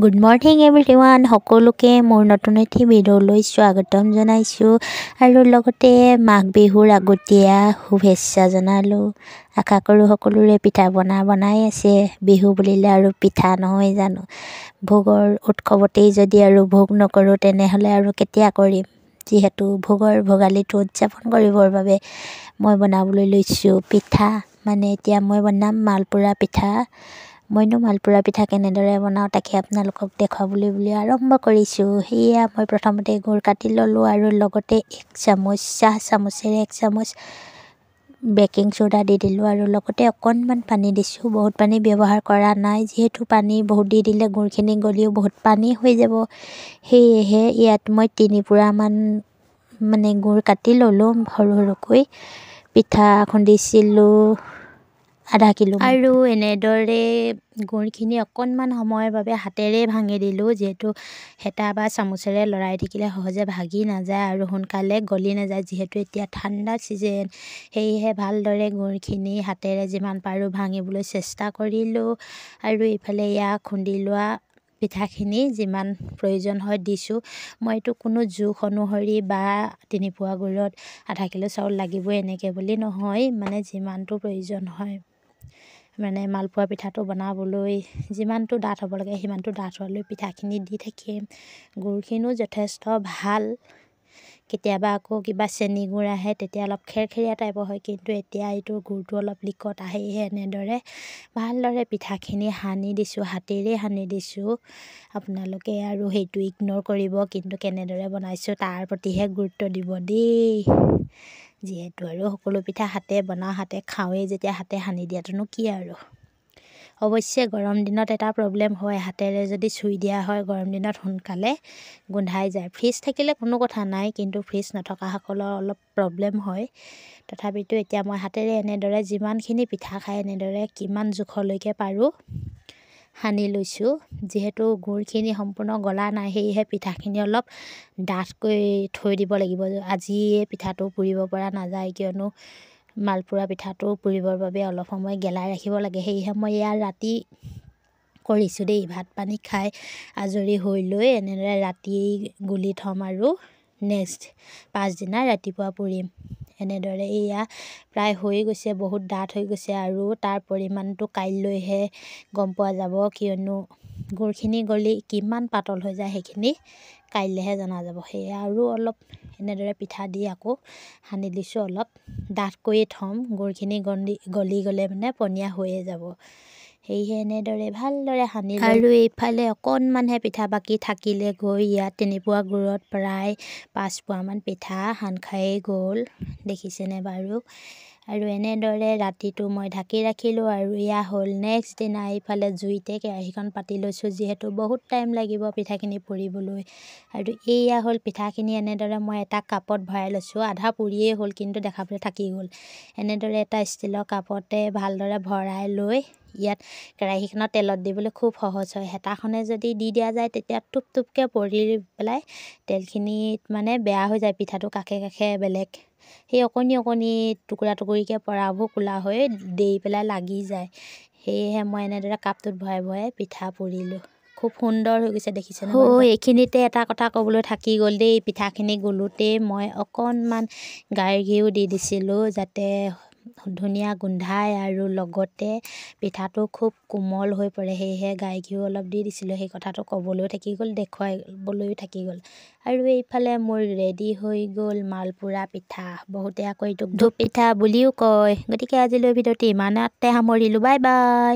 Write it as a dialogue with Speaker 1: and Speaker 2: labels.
Speaker 1: Good morning everyone, সকলোকে মোৰ নতুন এটি ভিডিঅ'লৈ স্বাগতম জনাইছোঁ আৰু লগতে মাঘ বিহুৰ আগতীয়া শুভেচ্ছা জনালোঁ। আশা কৰোঁ সকলোৰে পিঠা পনা বনাই আছে। বিহু বুলিলে আৰু পিঠা নহয় জানো। ভোগৰ উৎসৱতেই যদি আৰু ভোগ নকৰোঁ তেনেহ'লে আৰু কেতিয়া কৰিম। যিহেতু ভোগালীটো উদযাপন কৰিবৰ বাবে মই বনাবলৈ লৈছোঁ পিঠা। এতিয়া মই বনাম মালপোৰা পিঠা। মইনো মালপোৰা পিঠা কেনেদৰে বনাওঁ তাকে আপোনালোকক দেখুৱাবলৈ বুলি আৰম্ভ কৰিছোঁ। সেয়া মই প্ৰথমতে গুড় কাটি ল'লোঁ আৰু লগতে 1 চামুচ চাহ চামুচেৰে 1 চামুচ বেকিং চ'ডা দি দিলোঁ আৰু লগতে অকণমান পানী দিছোঁ। বহুত পানী ব্যৱহাৰ কৰা নাই, যিহেতু পানী বহুত দি দিলে গুড়খিনি গলিও বহুত পানী হৈ যাব। সেয়েহে ইয়াত মই 3 পুৰামান গুড় কাটি ল'লোঁ সৰু সৰুকৈ। পিঠা খুন্দিছিলোঁ আধা কিলো আৰু এনেদৰে গুড়খিনি অকণমান সময়ৰ বাবে হাতেৰে ভাঙি দিলোঁ, যিহেতু হেতা বা চামুচেৰে লৰাই থাকিলে সহজে ভাগি নাযায় আৰু সোনকালে গলি নাযায়। যিহেতু এতিয়া ঠাণ্ডা ছিজন, সেয়েহে ভালদৰে গুড়খিনি হাতেৰে যিমান পাৰোঁ ভাঙিবলৈ চেষ্টা কৰিলোঁ আৰু ইফালে খুন্দি লোৱা পিঠাখিনি যিমান প্ৰয়োজন হয় দিছোঁ। মইতো কোনো জোখ অনুসৰি বা 3 পোৱা গুড়ত আধা কিলো চাউল লাগিবই এনেকৈ বুলি নহয়, যিমানটো প্ৰয়োজন হয় মালপোৱা পিঠাটো বনাবলৈ যিমানটো ডাঠ হ'ব লাগে সিমানটো ডাঠ হোৱালৈ পিঠাখিনি দি থাকিম। গুড়খিনিও যথেষ্ট ভাল। কেতিয়াবা আকৌ কিবা চেনি গুড় আহে তেতিয়া অলপ খেৰখেৰীয়া টাইপৰ হয়, কিন্তু এতিয়া এইটো গুড়টো অলপ লিকত আহেহে। এনেদৰে ভালদৰে পিঠাখিনি সানি দিছোঁ, হাতেৰে সানি দিছোঁ। আপোনালোকে আৰু সেইটো ইগন'ৰ কৰিব, কিন্তু কেনেদৰে বনাইছোঁ তাৰ প্ৰতিহে গুৰুত্ব দিব দেই। যিহেতু আৰু সকলো পিঠা হাতে বনাওঁ, হাতে খাওঁৱেই, যেতিয়া হাতে সানি দিয়াটোনো কি আৰু। অৱশ্যে গৰম দিনত এটা প্ৰব্লেম হয়, হাতেৰে যদি চুই দিয়া হয় গৰম দিনত সোনকালে গোন্ধাই যায়। ফ্ৰিজ থাকিলে কোনো কথা নাই, কিন্তু ফ্ৰিজ নথকাসকলৰ অলপ প্ৰব্লেম হয়। তথাপিতো এতিয়া মই হাতেৰে এনেদৰে যিমানখিনি পিঠা খাই এনেদৰে কিমান জোখলৈকে পাৰোঁ সানি লৈছোঁ। যিহেতু গুড়খিনি সম্পূৰ্ণ গলা নাই, সেয়েহে পিঠাখিনি অলপ ডাঠকৈ থৈ দিব লাগিব। আজিয়ে পিঠাটো পুৰিব পৰা নাযায়, কিয়নো মালপোৰা পিঠাটো পুৰিবৰ বাবে অলপ সময় গেলাই ৰাখিব লাগে। সেয়েহে মই ৰাতি কৰিছোঁ দেই। ভাত পানী খাই আজৰি হৈ লৈ এনেদৰে ৰাতি গুলি থ'ম আৰু নেক্সট পাছদিনা ৰাতিপুৱা পুৰিম। এনেদৰে প্ৰায় হৈ গৈছে, বহুত ডাঠ হৈ গৈছে আৰু তাৰ পৰিমাণটো কাইলৈহে গম পোৱা যাব, কিয়নো গুড়খিনি গলি কিমান পাতল হৈ যায় সেইখিনি কাইলৈহে জনা যাব। আৰু অলপ এনেদৰে পিঠা দি আকৌ সানি দিছোঁ। অলপ ডাঠকৈয়ে থ'ম, গুড়খিনি গলি গ'লে পনীয়া হৈয়ে যাব। সেয়েহে এনেদৰে ভালদৰে সানি আৰু এইফালে অকণমানহে পিঠা বাকী থাকিলে গৈ 3 পোৱা গুড়ত প্ৰায় 5 পোৱামান পিঠা সান খায়েই গ'ল, দেখিছেনে বাৰু। আৰু এনেদৰে ৰাতিটো মই ঢাকি ৰাখিলোঁ আৰু হ'ল নেক্সট দিনা। এইফালে জুইতে কেৰাহীখন পাতি লৈছোঁ, যিহেতু বহুত টাইম লাগিব পিঠাখিনি পুৰিবলৈ। আৰু হ'ল পিঠাখিনি। এনেদৰে মই এটা কাপত ভৰাই লৈছোঁ। আধা পুৰিয়েই হ'ল, কিন্তু দেখাবলৈ থাকি গ'ল। এনেদৰে এটা ষ্টীলৰ কাপতে ভালদৰে ভৰাই লৈ কেৰাহীখনত তেলত দিবলৈ খুব সহজ হয়। হেতাখনে যদি দি দিয়া যায় তেতিয়া টুপ টুপকৈ পৰি পেলাই তেলখিনিত বেয়া হৈ যায়। পিঠাটো কাষে কাষে বেলেগ সেই অকণি অকণি টুকুৰা টুকুৰিকৈ পৰাবোৰ ক'লা হৈ দেই পেলাই লাগি যায়। সেয়েহে মই এনেদৰে কাপটোত ভৰাই ভৰাই পিঠা পুৰিলোঁ। খুব সুন্দৰ হৈ গৈছে, দেখিছেনে? এইখিনিতে এটা কথা ক'বলৈ থাকি গ'ল দেই। পিঠাখিনি গুলোতেই মই অকণমান গাই ঘিউ দি দিছিলোঁ, যাতে ধুনীয়া গোন্ধাই আৰু লগতে পিঠাটো খুব কোমল হৈ পৰে। সেয়েহে গাই ঘিউ অলপ দি দিছিলোঁ। সেই কথাটো ক'বলৈও থাকি গ'ল, দেখুৱাবলৈও থাকি গ'ল। আৰু এইফালে মোৰ ৰেডি হৈ গ'ল মালপোৰা পিঠা। বহুতে আকৌ এইটোক ধূপ পিঠা বুলিও কয়। গতিকে আজিলৈ ভিডিঅ'টো ইমানতে সামৰিলোঁ। Bye bye.